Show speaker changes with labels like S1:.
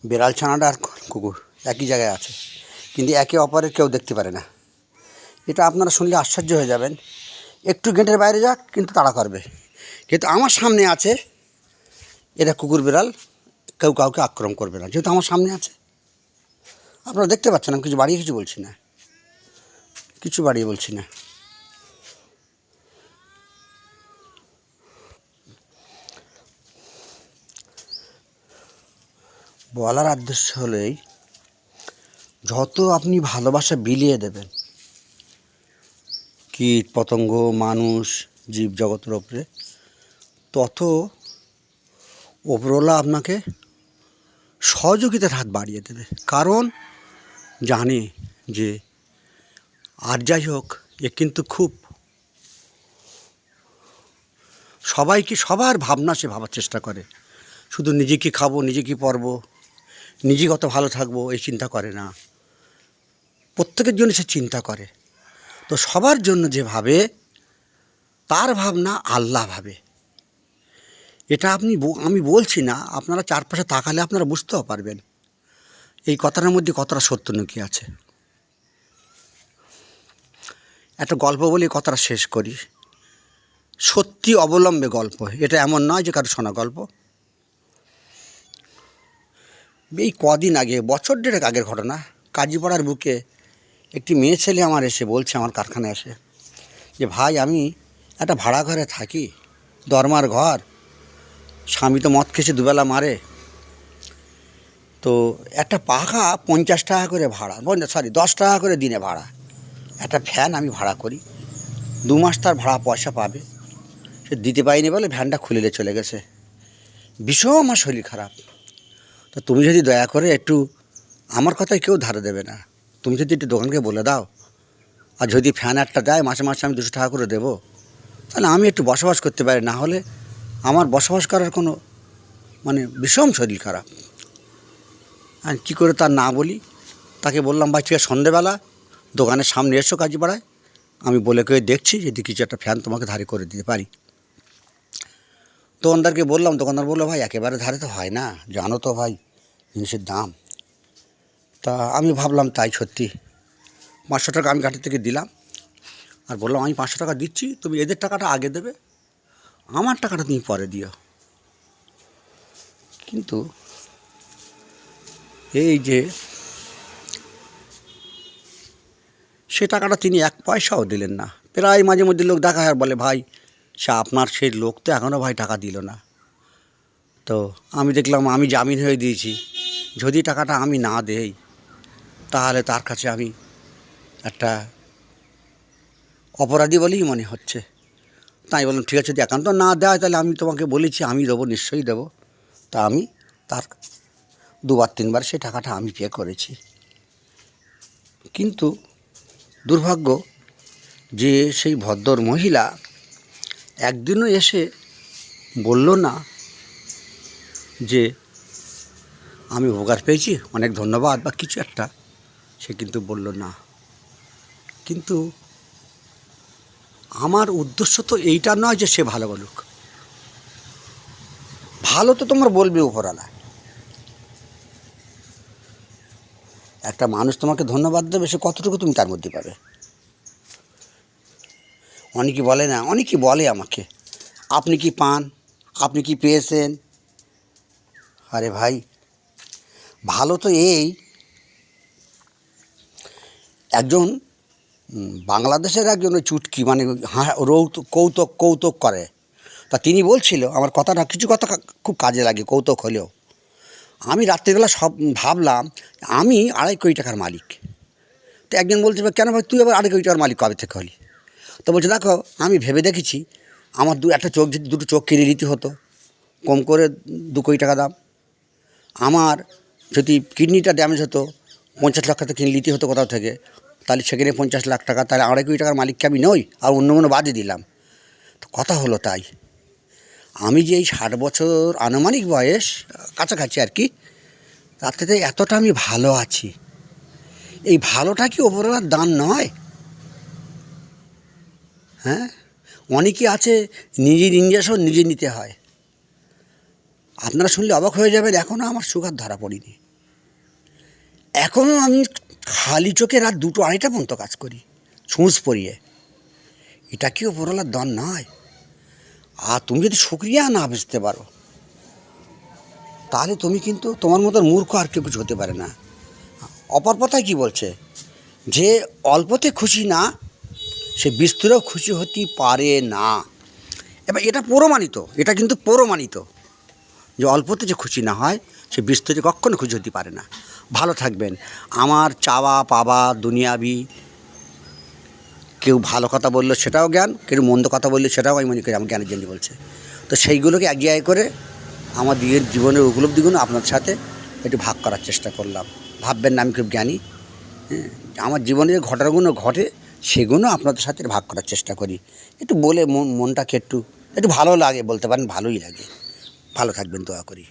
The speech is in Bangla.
S1: বিড়াল ছানাটা আর কুকুর একই জায়গায় আছে, কিন্তু একে অপরের কেউ দেখতে পারে না। এটা আপনারা শুনলে আশ্চর্য হয়ে যাবেন। একটু গেটের বাইরে যাক কিন্তু তাড়া করবে, কিন্তু আমার সামনে আছে এরা কুকুর বিড়াল কেউ কাউকে আক্রমণ করবে না, যেহেতু আমার সামনে আছে। আপনারা দেখতে পাচ্ছেন, আমি কিছু বাড়িয়ে বলছি না। বলার উদ্দেশ্য হলেই যত আপনি ভালোবাসা বিলিয়ে দেবেন কীট পতঙ্গ মানুষ জীব জগতের ওপরে, তত ওপরওয়ালা আপনাকে সহযোগিতার হাত বাড়িয়ে দেবে। কারণ জানে যে আর যাই হোক, এ কিন্তু খুব সবাইকে সবার ভাবনা সে ভাবার চেষ্টা করে। শুধু নিজে কি খাবো, নিজে কি পরবো, নিজে কত ভালো থাকবো এই চিন্তা করে না, প্রত্যেকের জন্য সে চিন্তা করে। তো সবার জন্য যে ভাবে তার ভাবনা আল্লাহ ভাবে। এটা আমি বলছি না, আপনারা চারপাশে তাকালে আপনারা বুঝতেও পারবেন এই কথাটার মধ্যে কতটা সত্য লুকিয়ে আছে। একটা গল্প বলি, কথাটা শেষ করি। সত্যি অবলম্বে গল্প, এটা এমন নয় যে কারো শোনা গল্প। এই কদিন আগে, বছর দেড়েক আগের ঘটনা, কাজীপাড়ার বুকে একটি মেয়ে ছেলে আমার এসে বলছে আমার কারখানায় এসে যে ভাই আমি একটা ভাড়া ঘরে থাকি, দরমার ঘর, স্বামী তো মদ খেয়েছে দুবেলা মারে, তো একটা পাখা 50 টাকা করে ভাড়া, 10 টাকা করে দিনে ভাড়া, একটা ফ্যান আমি ভাড়া করি, 2 মাস তার ভাড়া পয়সা পাবে, সে দিতে পারিনি বলে ভ্যানটা খুলে চলে গেছে। ভীষণ আমার শরীর খারাপ। তো তুমি যদি দয়া করে একটু, আমার কথায় কেউ ধারে দেবে না, তুমি যদি একটু দোকানকে বলে দাও, আর যদি ফ্যান একটা দেয় মাসে মাসে আমি 200 টাকা করে দেবো, তাহলে আমি একটু বসবাস করতে পারি। না হলে আমার বসবাস করার কোনো ভীষণ শরীর খারাপ। আর কী করে তার না বলি, তাকে বললাম ভাই ঠিক আছে, সন্ধেবেলা দোকানের সামনে এসো কাজীপাড়ায়, আমি বলে কেউ দেখছি যদি কিছু একটা ফ্যান তোমাকে ধারে করে দিতে পারি। দোকানদারকে বললাম, দোকানদার বললো ভাই একেবারে ধারে তো হয় না, জানো তো ভাই জিনিসের দাম। তা আমি ভাবলাম তাই সত্যি, 500 টাকা আমি ঘাটের থেকে দিলাম, আর বললাম আমি 500 টাকা দিচ্ছি, তুমি এদের টাকাটা আগে দেবে, আমার টাকাটা তুমি পরে দিও। কিন্তু এই যে সে টাকাটা তিনি 1 পয়সাও দিলেন না। প্রায় মাঝে মধ্যে লোক দেখা হয় আর বলে ভাই সে আপনার সেই লোক তো এখনও ভাই টাকা দিল না। তো আমি দেখলাম আমি জামিন হয়ে দিয়েছি, যদি টাকাটা আমি না দেই তাহলে তার কাছে আমি একটা অপরাধী বলেই মনে হচ্ছে। তাই বললাম ঠিক আছে, যদি একান্ত না দেয় তাহলে আমি তোমাকে বলেছি আমি দেবো, নিশ্চয়ই দেবো। তা আমি তার 2বার 3বার সেই টাকাটা আমি পে করেছি। কিন্তু দুর্ভাগ্য যে সেই ভদ্র মহিলা একদিনও এসে বলল না যে আমি উপকার পেয়েছি, অনেক ধন্যবাদ বা কিছু একটা, সে কিন্তু বলল না। কিন্তু আমার উদ্দেশ্য তো এইটা নয় যে সে ভালো বলুক, ভালো তো তোমার বলবে উপরওয়ালা। একটা মানুষ তোমাকে ধন্যবাদ দেবে, সে কতটুকু তুমি তার মধ্যে পাবে। অনেকে বলে না, অনেকে বলে আমাকে আপনি কি পান, আপনি কি পেয়েছেন। আরে ভাই, ভালো তো এই একজন বাংলাদেশের একজন ওই চুটকি কৌতুক করে, তা তিনি বলছিল, আমার কথাটা কিছু কথা খুব কাজে লাগে কৌতুক হলেও। আমি রাত্রিবেলা সব ভাবলাম আমি 2.5 কোটি টাকার মালিক। তো একজন বলছে কেন ভাই তুই আবার 2.5 কোটি টাকার মালিক কবে থেকে হলি? তো বলছে দেখো আমি ভেবে দেখেছি, আমার একটা চোখ যদি 2টো চোখ কিনে নিতে হতো, কম করে 2 কোটি টাকা দাম। আমার যদি কিডনিটা ড্যামেজ হতো, 50 লাখ টাকা কিনে নিতে হতো কোথাও থেকে, তাহলে সেখানে 50 লাখ টাকা, তাহলে 2.5 কোটি টাকার মালিককে আমি নই, আর অন্য কোনো বাদে দিলাম। তো কথা হলো তাই, আমি যে এই 60 বছর আনুমানিক বয়স কাছাকাছি আর কি, তার থেকে এতটা আমি ভালো আছি, এই ভালোটা কি ওপরওয়ালার দান নয়? হ্যাঁ, অনেকে আছে নিজের ইঞ্জেকশন নিজে নিতে হয়। আপনারা শুনলে অবাক হয়ে যাবেন, এখনও আমার সুগার ধরা পড়েনি। এখনও আমি খালি চোখে রাত 2টো 2:30 পর্যন্ত কাজ করি ছুঁচ পরিয়ে। এটা কি ওপরওয়ালার দান নয়? আর তুমি যদি শুকরিয়া না বুঝতে পারো তাহলে তুমি কিন্তু তোমার মতন মূর্খ আর কেউ কিছু হতে পারে না। অপর কথায় কী বলছে, যে অল্পতে খুশি না সে বিস্তরেও খুশি হতে পারে না। এবার এটা প্রমাণিত, এটা কিন্তু প্রমাণিত যে অল্পতে যে খুশি না হয় সে বিস্তরে কখনো খুশি হতে পারে না। ভালো থাকবেন। আমার চাওয়া পাওয়া দুনিয়াবি, কেউ ভালো কথা বললো সেটাও জ্ঞান, কেউ মন্দ কথা বললো সেটাও আমি মনে করি আমার জ্ঞানের জন্য বলছে। তো সেইগুলোকে এক জায়গায় করে আমার জীবনের উপলব্ধিগুলো আপনার সাথে একটু ভাগ করার চেষ্টা করলাম। ভাববেন না আমি খুব জ্ঞানী, হ্যাঁ, আমার জীবনে যে ঘটনাগুলো ঘটে সেগুলো আপনাদের সাথে ভাগ করার চেষ্টা করি, একটু বলে মনটাকে একটু ভালো লাগে, বলতে পারেন ভালোই লাগে। ভালো থাকবেন, দোয়া করি।